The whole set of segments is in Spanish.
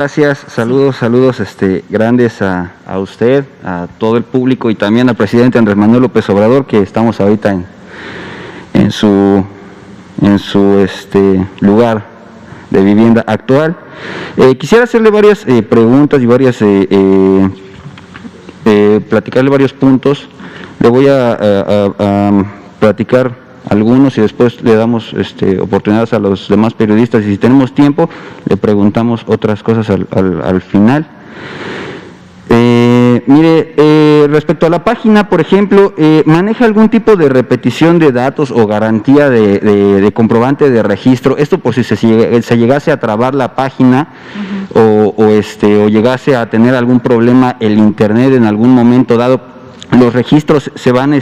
Gracias, saludos grandes a usted, a todo el público y también al presidente Andrés Manuel López Obrador, que estamos ahorita en su lugar de vivienda actual. Quisiera hacerle varias preguntas y platicarle varios puntos. Le voy a platicar algunos y después le damos oportunidades a los demás periodistas, y si tenemos tiempo le preguntamos otras cosas al final. Respecto a la página, por ejemplo, ¿maneja algún tipo de repetición de datos o garantía de comprobante de registro? Esto por si se llegase a trabar la página o llegase a tener algún problema el internet en algún momento dado. Los registros se van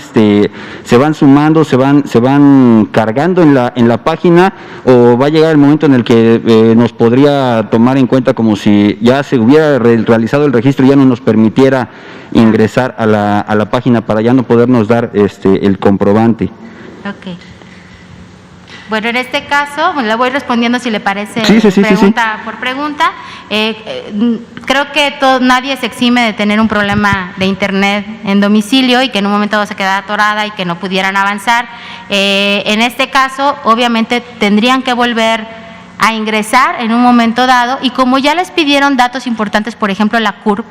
sumando, se van cargando en la página, o va a llegar el momento en el que nos podría tomar en cuenta como si ya se hubiera realizado el registro y ya no nos permitiera ingresar a la página para ya no podernos dar el comprobante. Ok. Bueno, en este caso, le voy respondiendo si le parece, pregunta por pregunta. Creo que nadie se exime de tener un problema de internet en domicilio y que en un momento se quedara atorada y que no pudieran avanzar. En este caso, obviamente, tendrían que volver a ingresar en un momento dado, y como ya les pidieron datos importantes, por ejemplo, la CURP,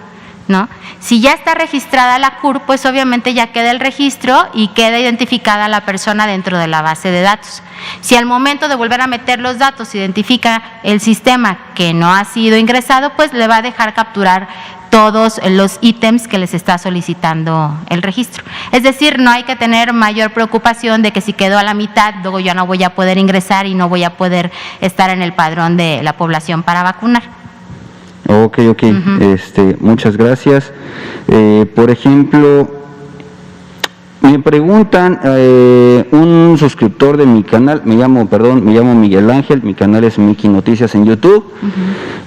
¿no? Si ya está registrada la CURP, pues obviamente ya queda el registro y queda identificada la persona dentro de la base de datos. Si al momento de volver a meter los datos identifica el sistema que no ha sido ingresado, pues le va a dejar capturar todos los ítems que les está solicitando el registro. Es decir, no hay que tener mayor preocupación de que si quedó a la mitad, luego ya no voy a poder ingresar y no voy a poder estar en el padrón de la población para vacunar. Ok. Muchas gracias. Por ejemplo, me preguntan, un suscriptor de mi canal, me llamo Miguel Ángel, mi canal es Miki Noticias en YouTube.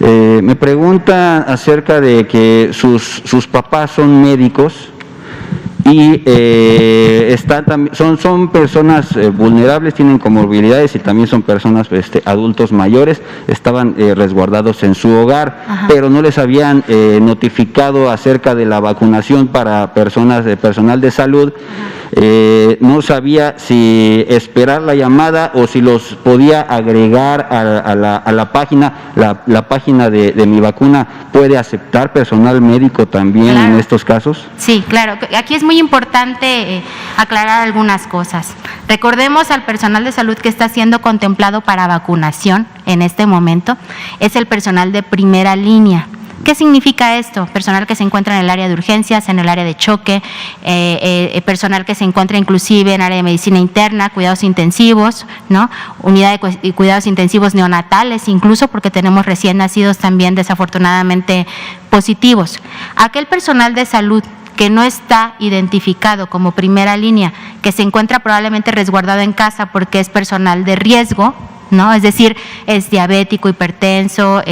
Me pregunta acerca de que sus papás son médicos y son personas vulnerables, tienen comorbilidades y también son personas adultos mayores. Estaban resguardados en su hogar. Ajá. Pero no les habían notificado acerca de la vacunación para personal de salud. No sabía si esperar la llamada o si los podía agregar a la página. La página de Mi Vacuna puede aceptar personal médico también. Claro. En estos casos. Sí, claro. Aquí es muy importante aclarar algunas cosas. Recordemos al personal de salud que está siendo contemplado para vacunación en este momento, es el personal de primera línea. ¿Qué significa esto? Personal que se encuentra en el área de urgencias, en el área de choque, personal que se encuentra inclusive en área de medicina interna, cuidados intensivos, ¿no? Unidad de cuidados intensivos neonatales, incluso porque tenemos recién nacidos también desafortunadamente positivos. Aquel personal de salud que no está identificado como primera línea, que se encuentra probablemente resguardado en casa porque es personal de riesgo, ¿no? Es decir, es diabético, hipertenso,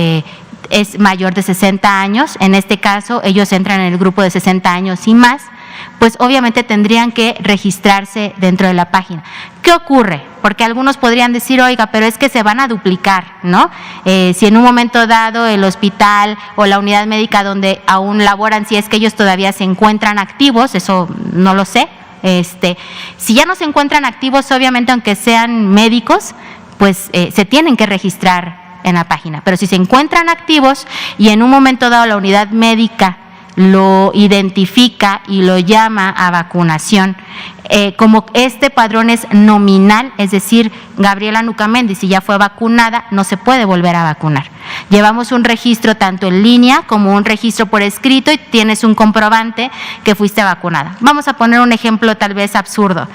es mayor de 60 años, en este caso ellos entran en el grupo de 60 años y más, pues obviamente tendrían que registrarse dentro de la página. ¿Qué ocurre? Porque algunos podrían decir, oiga, pero es que se van a duplicar, ¿no? Si en un momento dado el hospital o la unidad médica donde aún laboran, si es que ellos todavía se encuentran activos, eso no lo sé, si ya no se encuentran activos, obviamente aunque sean médicos, pues se tienen que registrar en la página, pero si se encuentran activos y en un momento dado la unidad médica lo identifica y lo llama a vacunación, como este padrón es nominal, es decir, Gabriela Nucamendi, si ya fue vacunada, no se puede volver a vacunar. Llevamos un registro tanto en línea como un registro por escrito y tienes un comprobante que fuiste vacunada. Vamos a poner un ejemplo tal vez absurdo.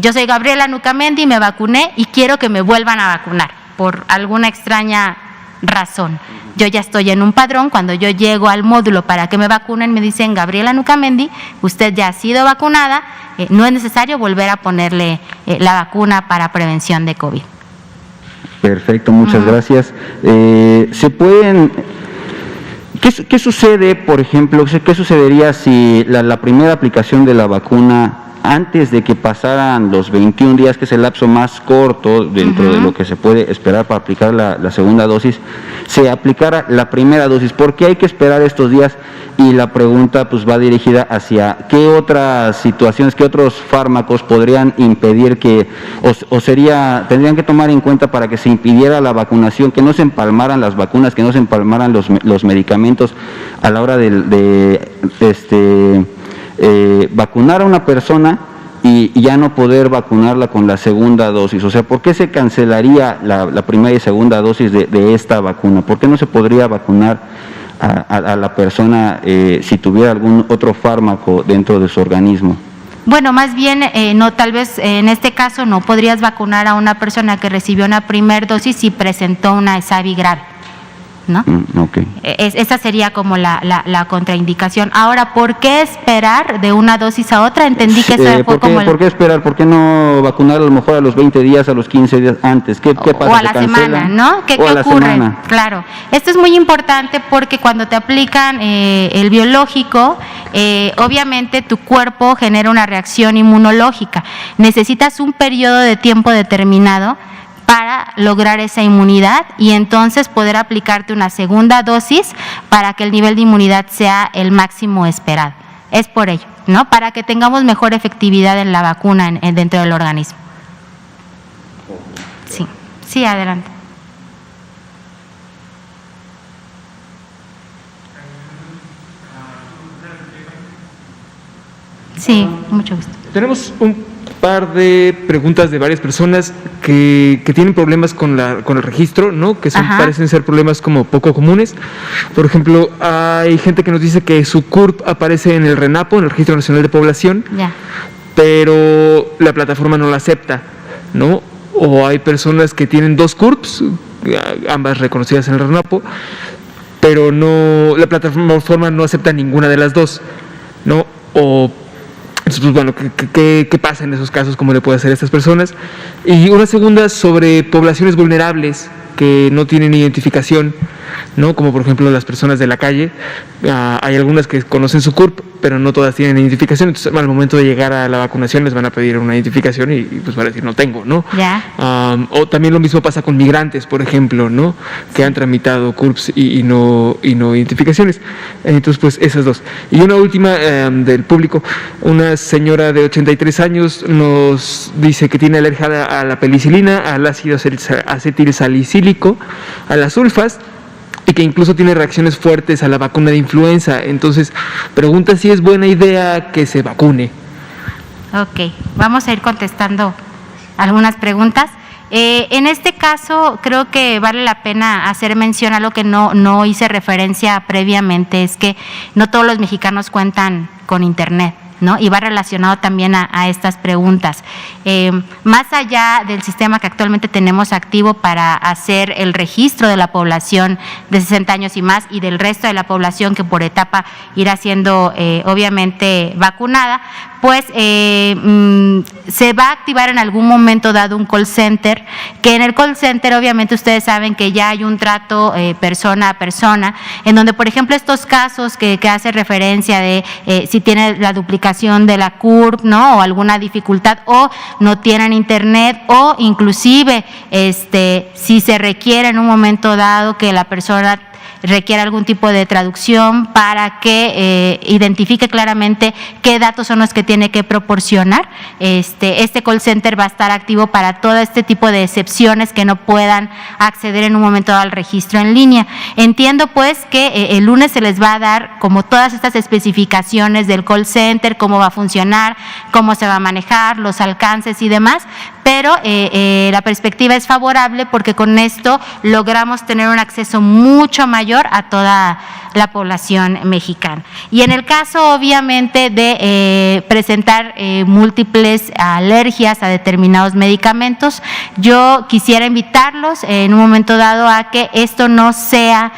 Yo soy Gabriela Nucamendi, me vacuné y quiero que me vuelvan a vacunar por alguna extraña razón. Yo ya estoy en un padrón, cuando yo llego al módulo para que me vacunen, me dicen, Gabriela Nucamendi, usted ya ha sido vacunada, no es necesario volver a ponerle la vacuna para prevención de COVID. Perfecto, muchas gracias. ¿Se pueden... ¿Qué sucede, por ejemplo, qué sucedería si la primera aplicación de la vacuna antes de que pasaran los 21 días, que es el lapso más corto dentro de lo que se puede esperar para aplicar la segunda dosis, se aplicara la primera dosis. ¿Por qué hay que esperar estos días? Y la pregunta pues va dirigida hacia qué otras situaciones, qué otros fármacos podrían impedir que, tendrían que tomar en cuenta para que se impidiera la vacunación, que no se empalmaran las vacunas, que no se empalmaran los medicamentos a la hora de vacunar a una persona y ya no poder vacunarla con la segunda dosis. O sea, ¿por qué se cancelaría la primera y segunda dosis de esta vacuna? ¿Por qué no se podría vacunar a la persona si tuviera algún otro fármaco dentro de su organismo? Bueno, más bien, no, tal vez en este caso no podrías vacunar a una persona que recibió una primera dosis y presentó una ESAVI grave, ¿no? Okay. Esa sería como la contraindicación. Ahora, ¿por qué esperar de una dosis a otra? Entendí que esa fue como ¿Por qué esperar? ¿Por qué no vacunar a lo mejor a los 20 días, a los 15 días antes? ¿Qué pasa? O a la semana, ¿no? ¿Qué ocurre? Claro. Esto es muy importante porque cuando te aplican el biológico, obviamente tu cuerpo genera una reacción inmunológica. Necesitas un periodo de tiempo determinado para lograr esa inmunidad y entonces poder aplicarte una segunda dosis para que el nivel de inmunidad sea el máximo esperado. Es por ello, ¿no? Para que tengamos mejor efectividad en la vacuna dentro del organismo. Sí, adelante. Sí, mucho gusto. Tenemos un par de preguntas de varias personas que tienen problemas con el registro, ¿no? Que parecen ser problemas como poco comunes. Por ejemplo, hay gente que nos dice que su CURP aparece en el RENAPO, en el Registro Nacional de Población, pero la plataforma no la acepta, ¿no? O hay personas que tienen dos CURPs, ambas reconocidas en el RENAPO, pero la plataforma no acepta ninguna de las dos, ¿no? Entonces, bueno, ¿qué pasa en esos casos? ¿Cómo le puede hacer a estas personas? Y una segunda sobre poblaciones vulnerables que no tienen identificación, ¿no? Como por ejemplo las personas de la calle. Hay algunas que conocen su CURP, pero no todas tienen identificación. Entonces, al momento de llegar a la vacunación les van a pedir una identificación y pues van a decir no tengo, ¿no? O también lo mismo pasa con migrantes, por ejemplo, ¿no? Que han tramitado CURPs y no identificaciones. Entonces, pues esas dos. Y una última del público. Una señora de 83 años nos dice que tiene alergia a la penicilina, al ácido acetilsalicílico, a las sulfas, y que incluso tiene reacciones fuertes a la vacuna de influenza. Entonces, pregunta si es buena idea que se vacune. Ok, vamos a ir contestando algunas preguntas. En este caso, creo que vale la pena hacer mención a lo que no hice referencia previamente, es que no todos los mexicanos cuentan con internet, ¿no? Y va relacionado también a estas preguntas. Más allá del sistema que actualmente tenemos activo para hacer el registro de la población de 60 años y más y del resto de la población que por etapa irá siendo obviamente vacunada, pues se va a activar en algún momento dado un call center, que en el call center obviamente ustedes saben que ya hay un trato persona a persona, en donde por ejemplo estos casos que hace referencia de si tiene la duplicación de la CURP, ¿no? O alguna dificultad, o no tienen internet, o inclusive si se requiere en un momento dado que la persona requiere algún tipo de traducción para que identifique claramente qué datos son los que tiene que proporcionar. Este call center va a estar activo para todo este tipo de excepciones que no puedan acceder en un momento al registro en línea. Entiendo pues que el lunes se les va a dar como todas estas especificaciones del call center, cómo va a funcionar, cómo se va a manejar, los alcances y demás, pero la perspectiva es favorable porque con esto logramos tener un acceso mucho mayor a toda la población mexicana. Y en el caso obviamente de presentar múltiples alergias a determinados medicamentos, yo quisiera invitarlos en un momento dado a que esto no sea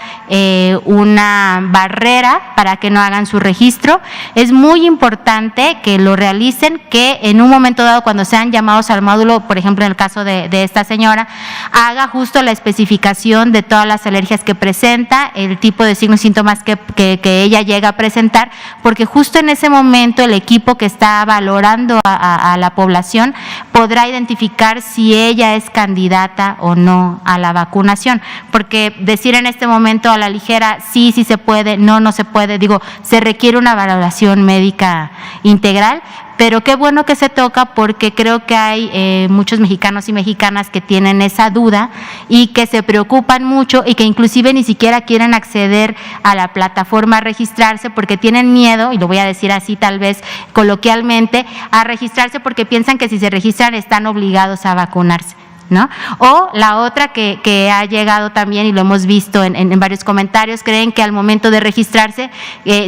una barrera para que no hagan su registro. Es muy importante que lo realicen, que en un momento dado cuando sean llamados al módulo, por ejemplo en el caso de esta señora, haga justo la especificación de todas las alergias que presenta, el tipo de signos y síntomas síntomas que ella llega a presentar, porque justo en ese momento el equipo que está valorando a la población podrá identificar si ella es candidata o no a la vacunación, porque decir en este momento a la ligera sí se puede, no se puede, digo, se requiere una valoración médica integral. Pero qué bueno que se toca, porque creo que hay muchos mexicanos y mexicanas que tienen esa duda y que se preocupan mucho y que inclusive ni siquiera quieren acceder a la plataforma a registrarse porque tienen miedo, y lo voy a decir así tal vez coloquialmente, a registrarse porque piensan que si se registran están obligados a vacunarse, ¿no? O la otra que ha llegado también, y lo hemos visto en varios comentarios, creen que al momento de registrarse,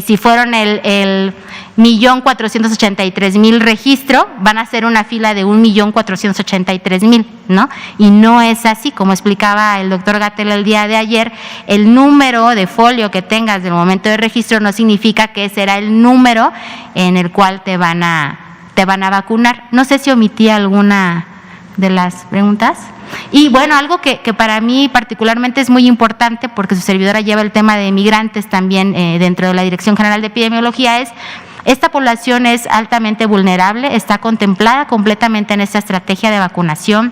si fueron el 1,483,000 registro, van a hacer una fila de 1,483,000, ¿no? Y no es así, como explicaba el doctor Gatell el día de ayer, el número de folio que tengas del momento de registro no significa que será el número en el cual te van a vacunar. No sé si omití alguna de las preguntas. Y bueno, algo que para mí particularmente es muy importante, porque su servidora lleva el tema de migrantes también dentro de la Dirección General de Epidemiología, es: esta población es altamente vulnerable, está contemplada completamente en esta estrategia de vacunación.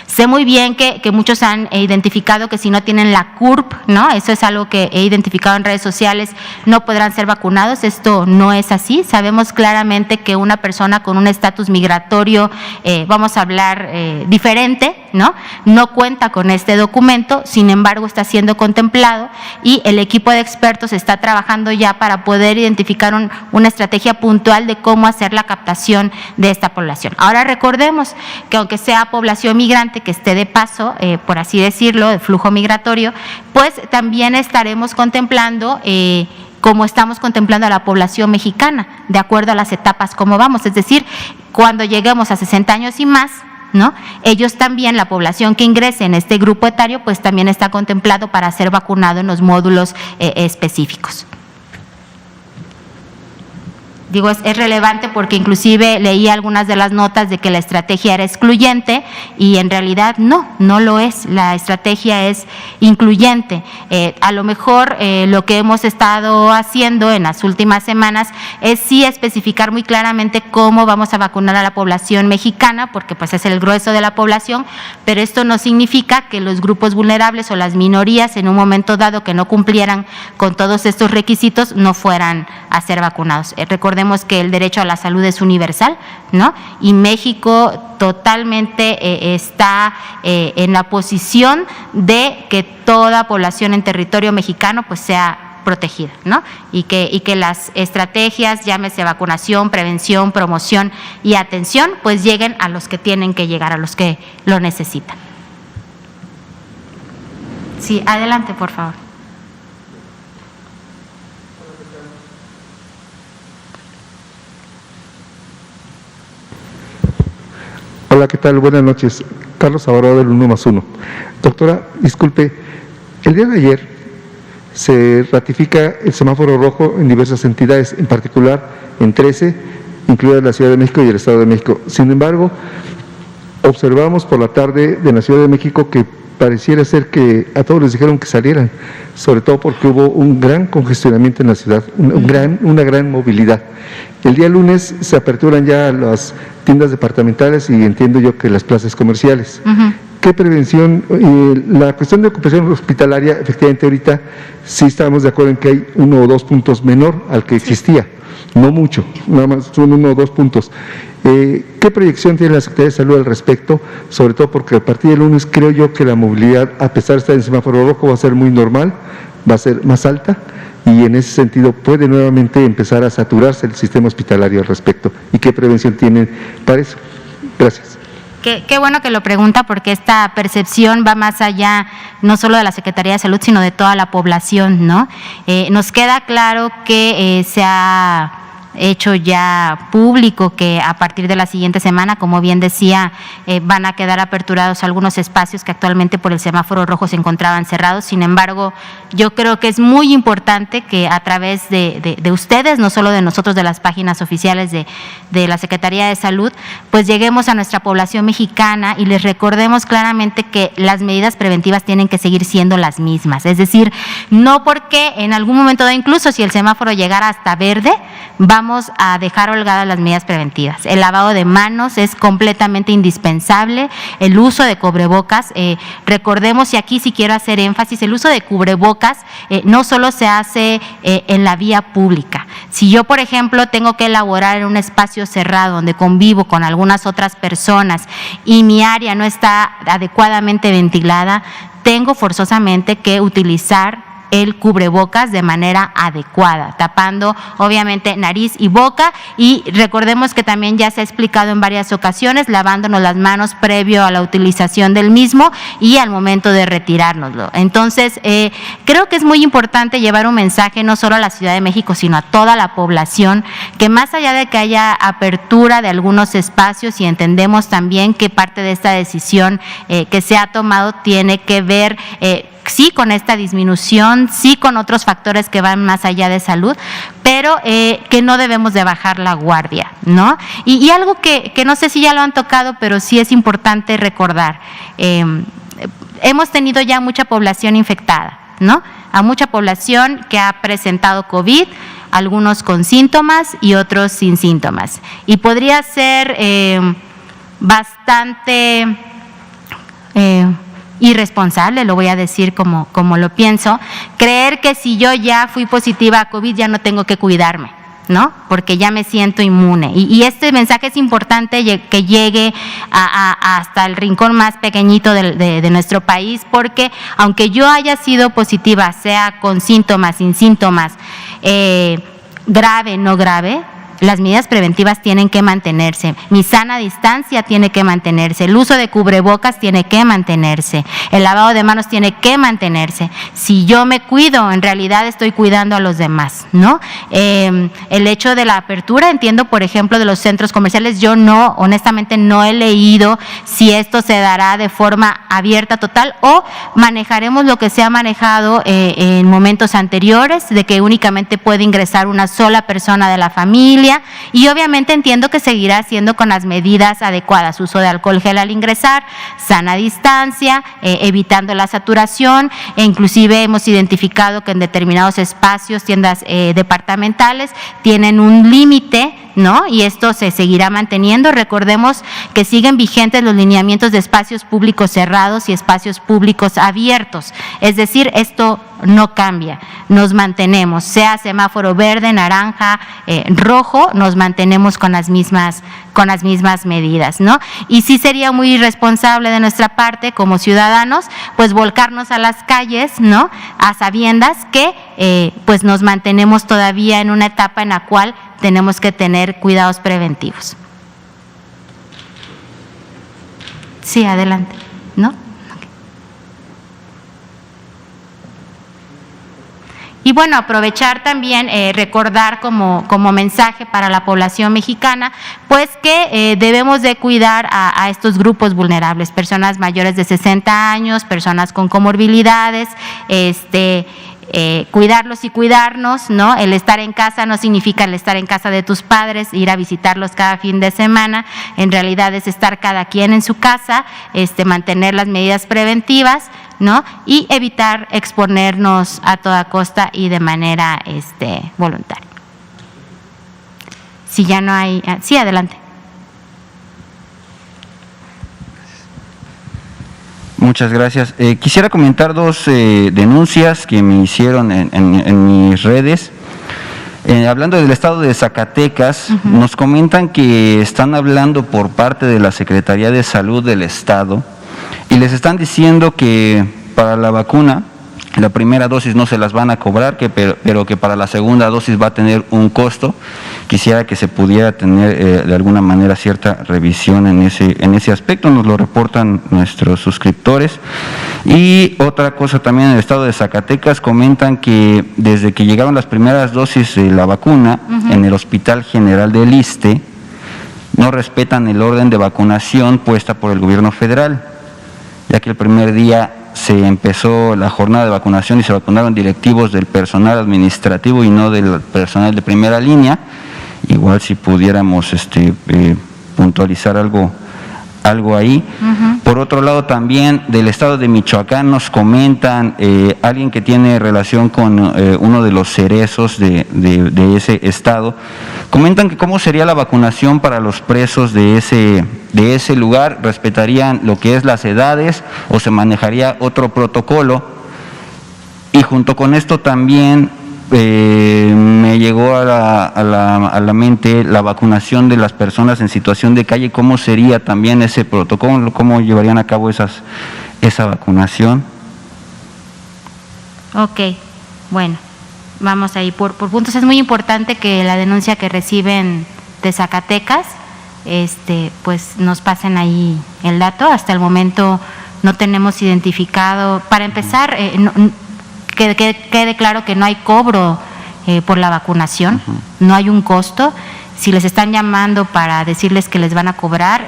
Sé muy bien que muchos han identificado que si no tienen la CURP, ¿no? Eso es algo que he identificado en redes sociales, no podrán ser vacunados. Esto no es así. Sabemos claramente que una persona con un estatus migratorio, vamos a hablar diferente, ¿no? No cuenta con este documento, sin embargo está siendo contemplado y el equipo de expertos está trabajando ya para poder identificar una estrategia puntual de cómo hacer la captación de esta población. Ahora recordemos que aunque sea población migrante, que esté de paso, por así decirlo, de flujo migratorio, pues también estaremos contemplando como estamos contemplando a la población mexicana, de acuerdo a las etapas como vamos, es decir, cuando lleguemos a 60 años y más, ¿no? Ellos también, la población que ingrese en este grupo etario, pues también está contemplado para ser vacunado en los módulos específicos. Digo, es relevante porque inclusive leí algunas de las notas de que la estrategia era excluyente y en realidad no lo es. La estrategia es incluyente. A lo mejor lo que hemos estado haciendo en las últimas semanas es sí especificar muy claramente cómo vamos a vacunar a la población mexicana, porque pues es el grueso de la población, pero esto no significa que los grupos vulnerables o las minorías en un momento dado que no cumplieran con todos estos requisitos no fueran a ser vacunados. Recordemos que el derecho a la salud es universal, ¿no? Y México totalmente está en la posición de que toda población en territorio mexicano pues sea protegida, ¿no? Y que las estrategias, llámese vacunación, prevención, promoción y atención, pues lleguen a los que tienen que llegar, a los que lo necesitan. Sí, adelante, por favor. Hola, ¿qué tal? Buenas noches. Carlos Alvarado del 1+1. Doctora, disculpe, el día de ayer se ratifica el semáforo rojo en diversas entidades, en particular en 13, incluida la Ciudad de México y el Estado de México. Sin embargo, observamos por la tarde de la Ciudad de México que pareciera ser que a todos les dijeron que salieran, sobre todo porque hubo un gran congestionamiento en la ciudad, una gran movilidad. El día lunes se aperturan ya las tiendas departamentales y entiendo yo que las plazas comerciales. ¿Qué prevención? La cuestión de ocupación hospitalaria, efectivamente ahorita sí estamos de acuerdo en que hay 1 o 2 puntos menor al que existía, no mucho, nada más son 1 o 2 puntos. ¿Qué proyección tiene la Secretaría de Salud al respecto? Sobre todo porque a partir del lunes creo yo que la movilidad, a pesar de estar en semáforo rojo, va a ser muy normal, va a ser más alta y en ese sentido puede nuevamente empezar a saturarse el sistema hospitalario al respecto. ¿Y qué prevención tienen para eso? Gracias. Qué bueno que lo pregunta, porque esta percepción va más allá no solo de la Secretaría de Salud, sino de toda la población, ¿no? Nos queda claro que se ha hecho ya público que a partir de la siguiente semana, como bien decía, van a quedar aperturados algunos espacios que actualmente por el semáforo rojo se encontraban cerrados. Sin embargo, yo creo que es muy importante que a través de ustedes, no solo de nosotros, de las páginas oficiales de la Secretaría de Salud, pues lleguemos a nuestra población mexicana y les recordemos claramente que las medidas preventivas tienen que seguir siendo las mismas. Es decir, no porque en algún momento, incluso si el semáforo llegara hasta verde, vamos a dejar holgadas las medidas preventivas. El lavado de manos es completamente indispensable, el uso de cubrebocas, recordemos, y aquí sí quiero hacer énfasis, el uso de cubrebocas no solo se hace en la vía pública. Si yo, por ejemplo, tengo que elaborar en un espacio cerrado donde convivo con algunas otras personas y mi área no está adecuadamente ventilada, tengo forzosamente que utilizar el cubrebocas de manera adecuada, tapando obviamente nariz y boca, y recordemos que también ya se ha explicado en varias ocasiones, lavándonos las manos previo a la utilización del mismo y al momento de retirárnoslo. Entonces, creo que es muy importante llevar un mensaje no solo a la Ciudad de México, sino a toda la población, que más allá de que haya apertura de algunos espacios, y entendemos también que parte de esta decisión que se ha tomado tiene que ver sí con esta disminución, sí con otros factores que van más allá de salud, pero que no debemos de bajar la guardia, ¿no? Y algo que no sé si ya lo han tocado, pero sí es importante recordar, hemos tenido ya mucha población infectada, ¿no? A mucha población que ha presentado COVID, algunos con síntomas y otros sin síntomas. Y podría ser bastante irresponsable, lo voy a decir como lo pienso, creer que si yo ya fui positiva a COVID ya no tengo que cuidarme, ¿no? Porque ya me siento inmune. Y este mensaje es importante que llegue hasta el rincón más pequeñito de nuestro país, porque aunque yo haya sido positiva, sea con síntomas, sin síntomas, grave, no grave, las medidas preventivas tienen que mantenerse, mi sana distancia tiene que mantenerse, el uso de cubrebocas tiene que mantenerse, el lavado de manos tiene que mantenerse. Si yo me cuido, en realidad estoy cuidando a los demás, ¿no? El hecho de la apertura, entiendo, por ejemplo, de los centros comerciales, yo honestamente no he leído si esto se dará de forma abierta total o manejaremos lo que se ha manejado en momentos anteriores, de que únicamente puede ingresar una sola persona de la familia. Y obviamente entiendo que seguirá siendo con las medidas adecuadas, uso de alcohol gel al ingresar, sana distancia, evitando la saturación, e inclusive hemos identificado que en determinados espacios, tiendas departamentales, tienen un límite, ¿no? Y esto se seguirá manteniendo. Recordemos que siguen vigentes los lineamientos de espacios públicos cerrados y espacios públicos abiertos, es decir, esto no cambia, nos mantenemos, sea semáforo verde, naranja, rojo, nos mantenemos con las mismas medidas, ¿no? Y sí sería muy irresponsable de nuestra parte como ciudadanos, pues volcarnos a las calles, ¿no? A sabiendas que pues nos mantenemos todavía en una etapa en la cual tenemos que tener cuidados preventivos. Sí, adelante, ¿no? Y bueno, aprovechar también, recordar como mensaje para la población mexicana, pues que debemos de cuidar a estos grupos vulnerables, personas mayores de 60 años, personas con comorbilidades, cuidarlos y cuidarnos, ¿no? El estar en casa no significa el estar en casa de tus padres, ir a visitarlos cada fin de semana, en realidad es estar cada quien en su casa, mantener las medidas preventivas, ¿no? Y evitar exponernos a toda costa y de manera voluntaria. Si ya no hay, sí, adelante. Muchas gracias. Quisiera comentar dos denuncias que me hicieron en mis redes. Hablando del estado de Zacatecas, nos comentan que están hablando por parte de la Secretaría de Salud del Estado y les están diciendo que para la vacuna la primera dosis no se las van a cobrar, pero que para la segunda dosis va a tener un costo. Quisiera que se pudiera tener de alguna manera cierta revisión en ese aspecto, nos lo reportan nuestros suscriptores. Y otra cosa también, en el estado de Zacatecas comentan que desde que llegaron las primeras dosis de la vacuna en el Hospital General del Iste, no respetan el orden de vacunación puesta por el gobierno federal, ya que el primer día se empezó la jornada de vacunación y se vacunaron directivos del personal administrativo y no del personal de primera línea. Igual si pudiéramos puntualizar algo ahí. Por otro lado, también del estado de Michoacán nos comentan, alguien que tiene relación con uno de los cerezos de ese estado, comentan que cómo sería la vacunación para los presos de ese lugar, respetarían lo que es las edades o se manejaría otro protocolo. Y junto con esto también me llegó a la mente la vacunación de las personas en situación de calle. ¿Cómo sería también ese protocolo? ¿Cómo llevarían a cabo esa vacunación? Ok, bueno, vamos ahí por puntos. Es muy importante que la denuncia que reciben de Zacatecas, pues nos pasen ahí el dato. Hasta el momento no tenemos identificado. Para empezar, que quede claro que no hay cobro por la vacunación, no hay un costo. Si les están llamando para decirles que les van a cobrar,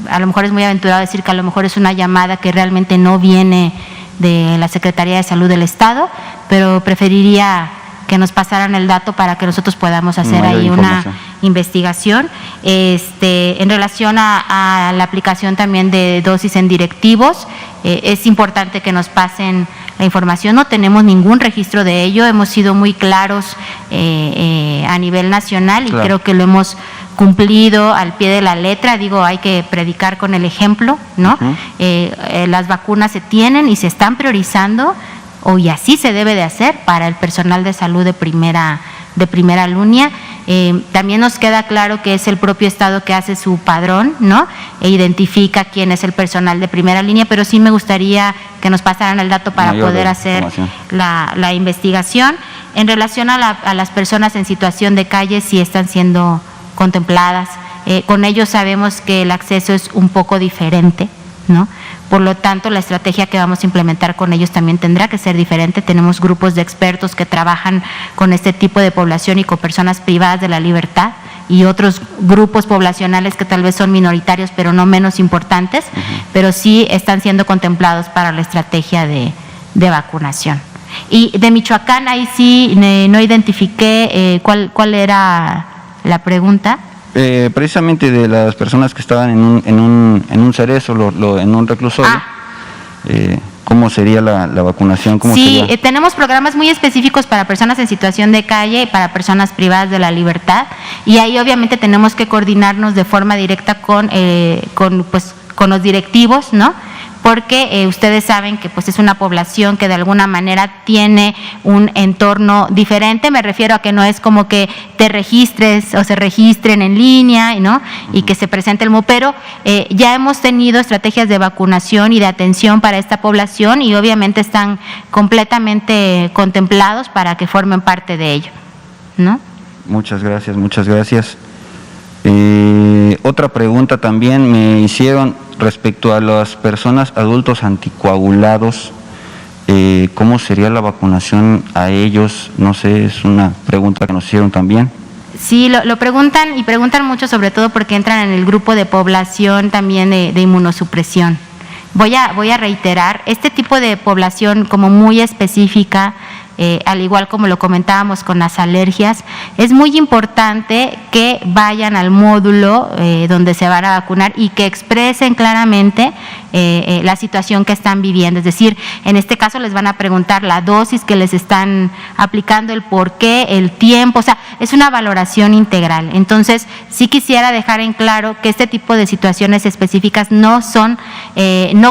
a lo mejor es muy aventurado decir que a lo mejor es una llamada que realmente no viene de la Secretaría de Salud del Estado, pero preferiría que nos pasaran el dato para que nosotros podamos hacer ahí una investigación. En relación a la aplicación también de dosis en directivos, es importante que nos pasen la información. No tenemos ningún registro de ello, hemos sido muy claros a nivel nacional y creo que lo hemos cumplido al pie de la letra. Digo, hay que predicar con el ejemplo, ¿no? Las vacunas se tienen y se están priorizando, y así se debe de hacer para el personal de salud de primera línea. También nos queda claro que es el propio Estado que hace su padrón, ¿no? E identifica quién es el personal de primera línea, pero sí me gustaría que nos pasaran el dato para poder hacer la investigación. En relación a las personas en situación de calle, sí están siendo contempladas. Con ellos sabemos que el acceso es un poco diferente, ¿no? Por lo tanto, la estrategia que vamos a implementar con ellos también tendrá que ser diferente. Tenemos grupos de expertos que trabajan con este tipo de población y con personas privadas de la libertad y otros grupos poblacionales que tal vez son minoritarios pero no menos importantes, pero sí están siendo contemplados para la estrategia de vacunación. Y de Michoacán, ahí sí no identifiqué cuál era la pregunta. Precisamente de las personas que estaban en un cerezo, en un reclusorio, ¿cómo sería la vacunación? Tenemos programas muy específicos para personas en situación de calle y para personas privadas de la libertad, y ahí obviamente tenemos que coordinarnos de forma directa con los directivos, ¿no? Porque ustedes saben que pues es una población que de alguna manera tiene un entorno diferente. Me refiero a que no es como que te registres o se registren en línea, ¿no? Y que se presente el pero ya hemos tenido estrategias de vacunación y de atención para esta población y obviamente están completamente contemplados para que formen parte de ello, ¿no? Muchas gracias. Otra pregunta también me hicieron respecto a las personas adultos anticoagulados, ¿cómo sería la vacunación a ellos? No sé, es una pregunta que nos hicieron también. Sí, lo preguntan y preguntan mucho, sobre todo porque entran en el grupo de población también de inmunosupresión. Voy a reiterar, este tipo de población como muy específica, al igual como lo comentábamos con las alergias, es muy importante que vayan al módulo donde se van a vacunar y que expresen claramente la situación que están viviendo. Es decir, en este caso les van a preguntar la dosis que les están aplicando, el por qué, el tiempo, o sea, es una valoración integral. Entonces, sí quisiera dejar en claro que este tipo de situaciones específicas no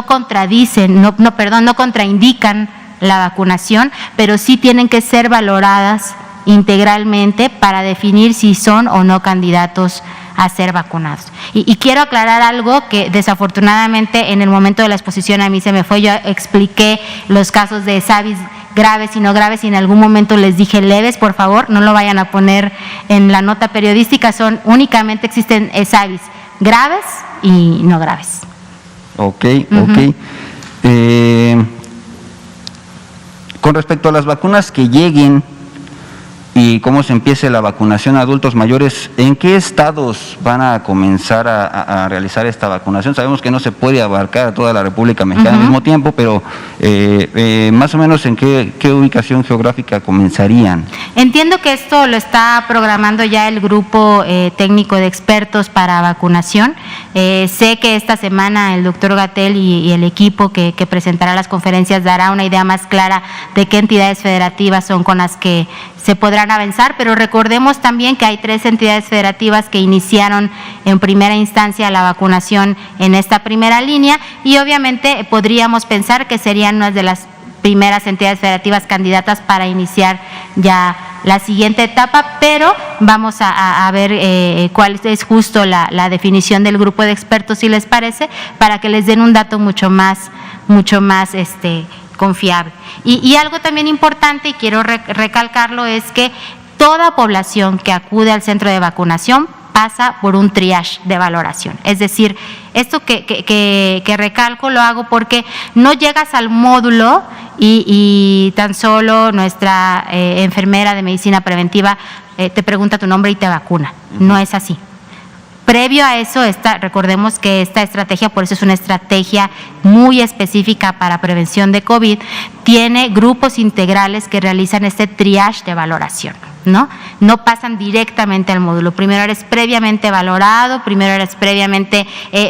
contraindican la vacunación, pero sí tienen que ser valoradas integralmente para definir si son o no candidatos a ser vacunados. Y quiero aclarar algo que desafortunadamente en el momento de la exposición a mí se me fue. Yo expliqué los casos de ESAVIS graves y no graves, y en algún momento les dije leves. Por favor, no lo vayan a poner en la nota periodística, únicamente existen ESAVIS graves y no graves. Ok. Con respecto a las vacunas que lleguen y cómo se empiece la vacunación a adultos mayores, ¿en qué estados van a comenzar a realizar esta vacunación? Sabemos que no se puede abarcar a toda la República Mexicana al mismo tiempo, pero más o menos ¿en qué ubicación geográfica comenzarían? Entiendo que esto lo está programando ya el grupo técnico de expertos para vacunación. Sé que esta semana el doctor Gatell y el equipo que presentará las conferencias dará una idea más clara de qué entidades federativas son con las que se podrán avanzar, pero recordemos también que hay 3 entidades federativas que iniciaron en primera instancia la vacunación en esta primera línea, y obviamente podríamos pensar que serían una de las primeras entidades federativas candidatas para iniciar ya la siguiente etapa, pero vamos a ver cuál es justo la definición del grupo de expertos, si les parece, para que les den un dato mucho más confiable. Y algo también importante, y quiero recalcarlo, es que toda población que acude al centro de vacunación pasa por un triage de valoración. Es decir, esto que recalco lo hago porque no llegas al módulo y tan solo nuestra enfermera de medicina preventiva te pregunta tu nombre y te vacuna. No es así. Previo a eso, recordemos que esta estrategia, por eso es una estrategia muy específica para prevención de COVID, tiene grupos integrales que realizan este triage de valoración, ¿no? No pasan directamente al módulo. Primero eres previamente valorado,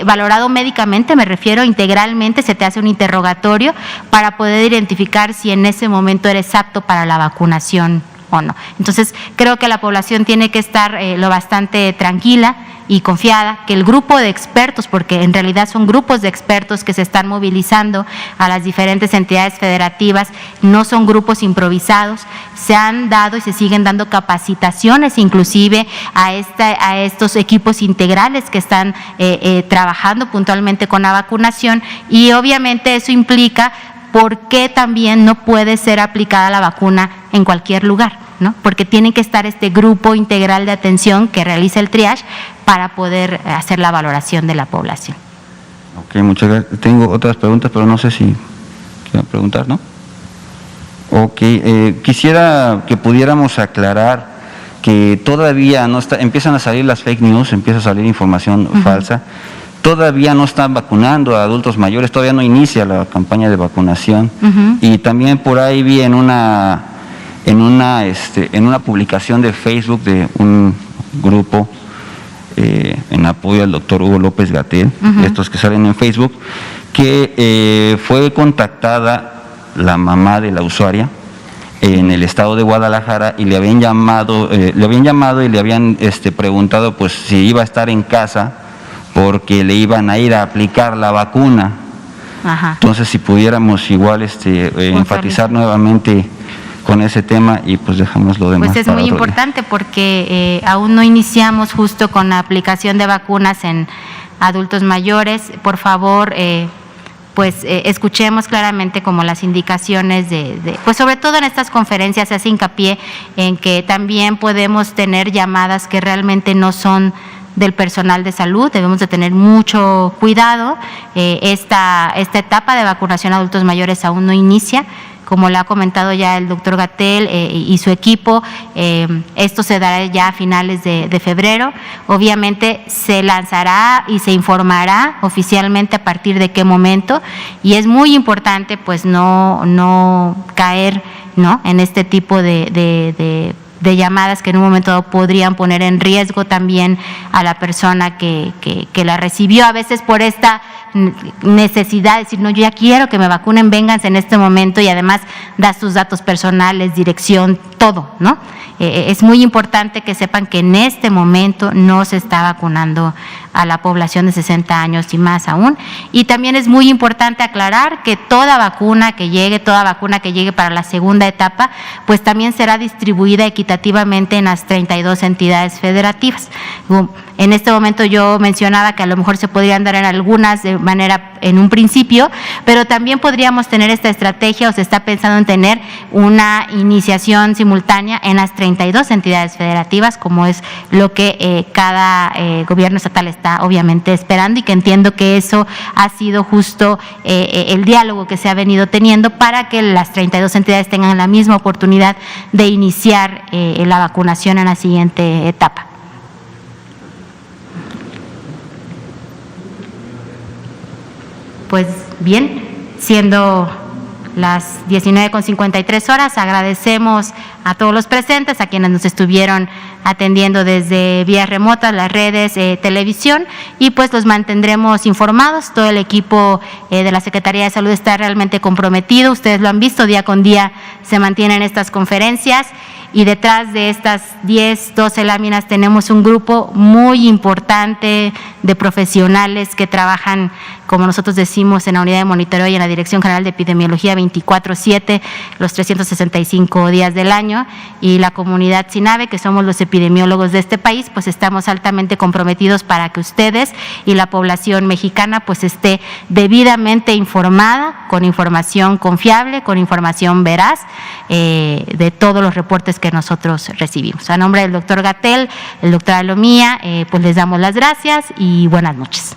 valorado médicamente, me refiero integralmente, se te hace un interrogatorio para poder identificar si en ese momento eres apto para la vacunación o no. Entonces, creo que la población tiene que estar lo bastante tranquila y confiada, que el grupo de expertos, porque en realidad son grupos de expertos que se están movilizando a las diferentes entidades federativas, no son grupos improvisados, se han dado y se siguen dando capacitaciones inclusive a estos equipos integrales que están trabajando puntualmente con la vacunación, y obviamente eso implica por qué también no puede ser aplicada la vacuna en cualquier lugar, ¿no? Porque tiene que estar este grupo integral de atención que realiza el triage para poder hacer la valoración de la población. Ok, muchas gracias. Tengo otras preguntas, pero no sé si quiero preguntar, ¿no? Ok, quisiera que pudiéramos aclarar que todavía no empiezan a salir las fake news, empieza a salir información falsa. Todavía no están vacunando a adultos mayores, todavía no inicia la campaña de vacunación. Y también por ahí vi en una publicación de Facebook de un grupo en apoyo al doctor Hugo López Gatell, estos que salen en Facebook, que fue contactada la mamá de la usuaria en el estado de Guadalajara y le habían llamado y le habían preguntado pues si iba a estar en casa porque le iban a ir a aplicar la vacuna. Entonces, si pudiéramos igual enfatizar nuevamente con ese tema, y pues dejamos lo demás. Pues es muy importante porque aún no iniciamos justo con la aplicación de vacunas en adultos mayores. Por favor, escuchemos claramente como las indicaciones pues sobre todo en estas conferencias se hace hincapié en que también podemos tener llamadas que realmente no son del personal de salud. Debemos de tener mucho cuidado. Esta etapa de vacunación a adultos mayores aún no inicia, como lo ha comentado ya el doctor Gatell y su equipo. Esto se dará ya a finales de febrero. Obviamente se lanzará y se informará oficialmente a partir de qué momento, y es muy importante pues no caer, ¿no?, en este tipo de llamadas que en un momento dado podrían poner en riesgo también a la persona que la recibió, a veces por esta necesidad de decir, no, yo ya quiero que me vacunen, vénganse en este momento, y además das tus datos personales, dirección, todo, ¿no? Es muy importante que sepan que en este momento no se está vacunando a la población de 60 años y más aún. Y también es muy importante aclarar que toda vacuna que llegue para la segunda etapa, pues también será distribuida equitativamente en las 32 entidades federativas. En este momento yo mencionaba que a lo mejor se podrían dar en algunas de manera en un principio, pero también podríamos tener esta estrategia o se está pensando en tener una iniciación simultánea en las 32 entidades federativas, como es lo que cada gobierno estatal está obviamente esperando, y que entiendo que eso ha sido justo el diálogo que se ha venido teniendo para que las 32 entidades tengan la misma oportunidad de iniciar la vacunación en la siguiente etapa. Pues bien, siendo las 19:53, agradecemos a todos los presentes, a quienes nos estuvieron atendiendo desde vías remotas, las redes, televisión, y pues los mantendremos informados. Todo el equipo de la Secretaría de Salud está realmente comprometido, ustedes lo han visto, día con día se mantienen estas conferencias, y detrás de estas 10, 12 láminas tenemos un grupo muy importante de profesionales que trabajan, como nosotros decimos, en la unidad de monitoreo y en la Dirección General de Epidemiología 24/7, los 365 días del año, y la comunidad SINAVE, que somos los epidemiólogos de este país, pues estamos altamente comprometidos para que ustedes y la población mexicana pues esté debidamente informada, con información confiable, con información veraz, de todos los reportes que nosotros recibimos. A nombre del doctor Gatell, el doctor Alomía, pues les damos las gracias y buenas noches.